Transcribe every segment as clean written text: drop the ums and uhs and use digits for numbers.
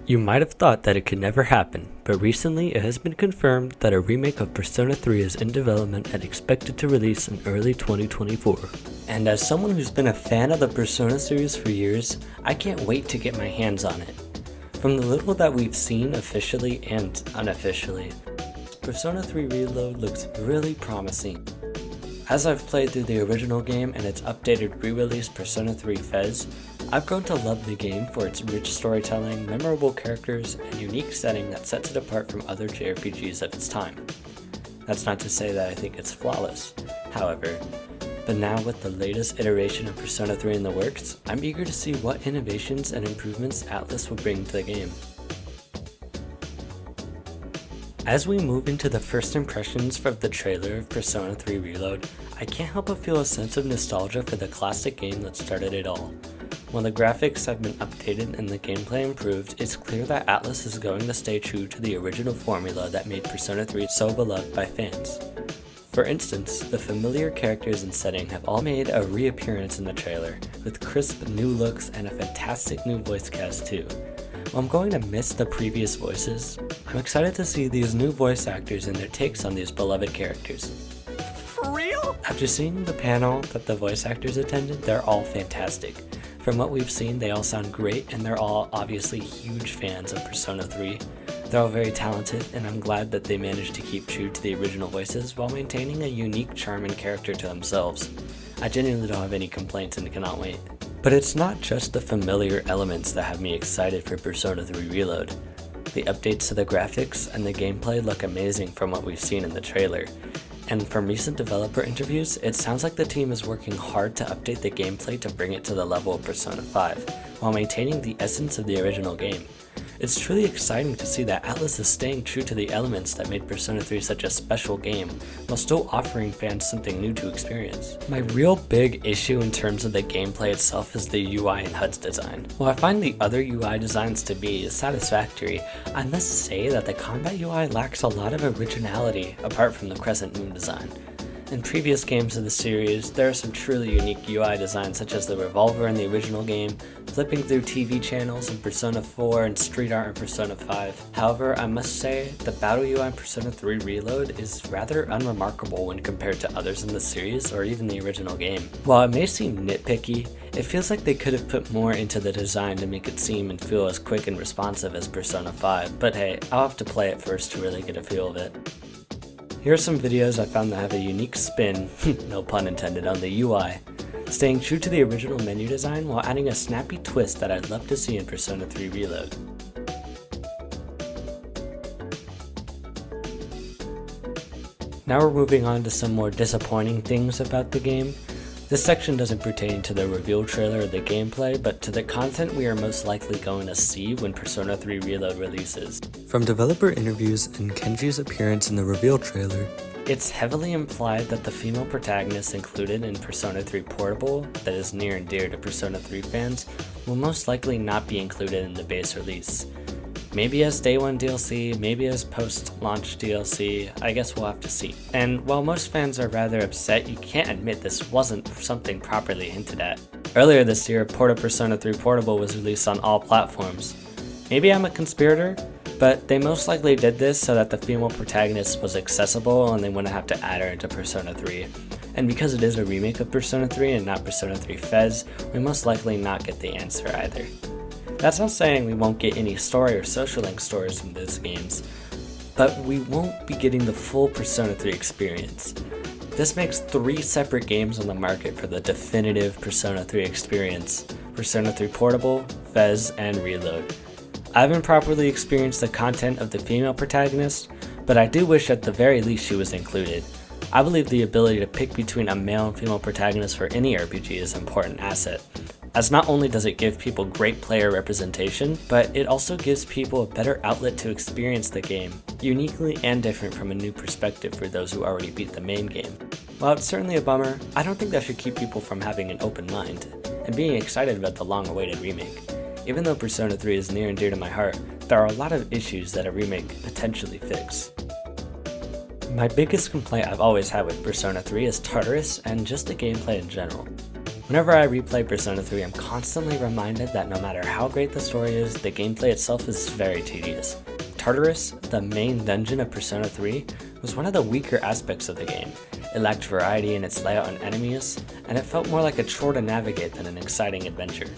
You might have thought that it could never happen, but recently it has been confirmed that a remake of Persona 3 is in development and expected to release in early 2024. And as someone who's been a fan of the Persona series for years, I can't wait to get my hands on it. From the little that we've seen officially and unofficially, Persona 3 Reload looks really promising. As I've played through the original game and its updated re-release Persona 3 Fez, I've grown to love the game for its rich storytelling, memorable characters, and unique setting that sets it apart from other JRPGs of its time. That's not to say that I think it's flawless, however, but now with the latest iteration of Persona 3 in the works, I'm eager to see what innovations and improvements ATLUS will bring to the game. As we move into the first impressions from the trailer of Persona 3 Reload, I can't help but feel a sense of nostalgia for the classic game that started it all. While the graphics have been updated and the gameplay improved, it's clear that ATLUS is going to stay true to the original formula that made Persona 3 so beloved by fans. For instance, the familiar characters and setting have all made a reappearance in the trailer, with crisp new looks and a fantastic new voice cast too. While I'm going to miss the previous voices, I'm excited to see these new voice actors and their takes on these beloved characters. For real? After seeing the panel that the voice actors attended, they're all fantastic. From what we've seen, they all sound great, and they're all obviously huge fans of Persona 3. They're all very talented, and I'm glad that they managed to keep true to the original voices while maintaining a unique charm and character to themselves. I genuinely don't have any complaints and cannot wait. But it's not just the familiar elements that have me excited for Persona 3 Reload. The updates to the graphics and the gameplay look amazing from what we've seen in the trailer. And from recent developer interviews, it sounds like the team is working hard to update the gameplay to bring it to the level of Persona 5, while maintaining the essence of the original game. It's truly exciting to see that ATLUS is staying true to the elements that made Persona 3 such a special game, while still offering fans something new to experience. My real big issue in terms of the gameplay itself is the UI and HUD's design. While I find the other UI designs to be satisfactory, I must say that the combat UI lacks a lot of originality apart from the Crescent Moon design. In previous games of the series, there are some truly unique UI designs such as the revolver in the original game, flipping through TV channels in Persona 4 and street art in Persona 5. However, I must say, the battle UI in Persona 3 Reload is rather unremarkable when compared to others in the series or even the original game. While it may seem nitpicky, it feels like they could have put more into the design to make it seem and feel as quick and responsive as Persona 5, but hey, I'll have to play it first to really get a feel of it. Here are some videos I found that have a unique spin, no pun intended, on the UI, staying true to the original menu design while adding a snappy twist that I'd love to see in Persona 3 Reload. Now we're moving on to some more disappointing things about the game. This section doesn't pertain to the reveal trailer or the gameplay, but to the content we are most likely going to see when Persona 3 Reload releases. From developer interviews and Kenji's appearance in the reveal trailer, it's heavily implied that the female protagonist included in Persona 3 Portable, that is near and dear to Persona 3 fans, will most likely not be included in the base release. Maybe as Day 1 DLC, maybe as post-launch DLC, I guess we'll have to see. And while most fans are rather upset, you can't admit this wasn't something properly hinted at. Earlier this year, a port of Persona 3 Portable was released on all platforms. Maybe I'm a conspirator, but they most likely did this so that the female protagonist was accessible and they wouldn't have to add her into Persona 3. And because it is a remake of Persona 3 and not Persona 3 Fez, we most likely not get the answer either. That's not saying we won't get any story or social link stories from these games, but we won't be getting the full Persona 3 experience. This makes 3 separate games on the market for the definitive Persona 3 experience: Persona 3 Portable, Fez, and Reload. I haven't properly experienced the content of the female protagonist, but I do wish at the very least she was included. I believe the ability to pick between a male and female protagonist for any RPG is an important asset, as not only does it give people great player representation, but it also gives people a better outlet to experience the game, uniquely and different from a new perspective for those who already beat the main game. While it's certainly a bummer, I don't think that should keep people from having an open mind and being excited about the long-awaited remake. Even though Persona 3 is near and dear to my heart, there are a lot of issues that a remake could potentially fix. My biggest complaint I've always had with Persona 3 is Tartarus and just the gameplay in general. Whenever I replay Persona 3, I'm constantly reminded that no matter how great the story is, the gameplay itself is very tedious. Tartarus, the main dungeon of Persona 3, was one of the weaker aspects of the game. It lacked variety in its layout and enemies, and it felt more like a chore to navigate than an exciting adventure.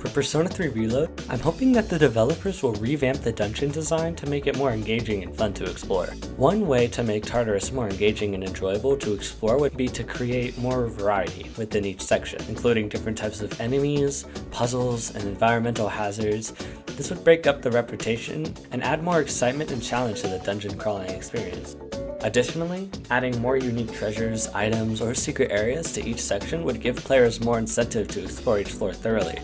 For Persona 3 Reload, I'm hoping that the developers will revamp the dungeon design to make it more engaging and fun to explore. One way to make Tartarus more engaging and enjoyable to explore would be to create more variety within each section, including different types of enemies, puzzles, and environmental hazards. This would break up the repetition and add more excitement and challenge to the dungeon crawling experience. Additionally, adding more unique treasures, items, or secret areas to each section would give players more incentive to explore each floor thoroughly,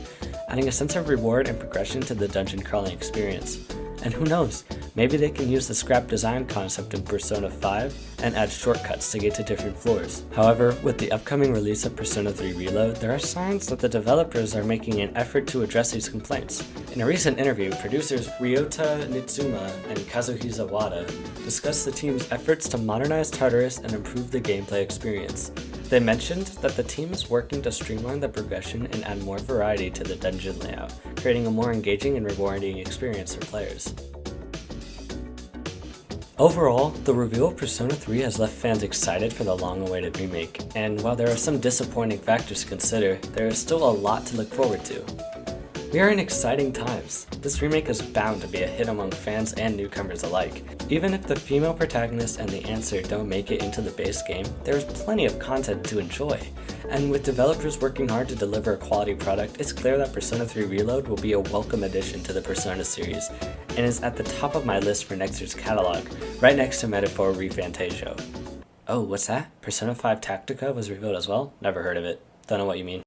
adding a sense of reward and progression to the dungeon crawling experience. And who knows, maybe they can use the scrap design concept in Persona 5 and add shortcuts to get to different floors. However, with the upcoming release of Persona 3 Reload, there are signs that the developers are making an effort to address these complaints. In a recent interview, producers Ryota Nitsuma and Kazuhisa Wada discussed the team's efforts to modernize Tartarus and improve the gameplay experience. They mentioned that the team is working to streamline the progression and add more variety to the dungeon layout, creating a more engaging and rewarding experience for players. Overall, the reveal of Persona 3 has left fans excited for the long-awaited remake, and while there are some disappointing factors to consider, there is still a lot to look forward to. We are in exciting times. This remake is bound to be a hit among fans and newcomers alike. Even if the female protagonist and the answer don't make it into the base game, there is plenty of content to enjoy. And with developers working hard to deliver a quality product, it's clear that Persona 3 Reload will be a welcome addition to the Persona series, and is at the top of my list for next year's catalog, right next to Metaphor ReFantazio. Oh, what's that? Persona 5 Tactica was revealed as well? Never heard of it. Don't know what you mean.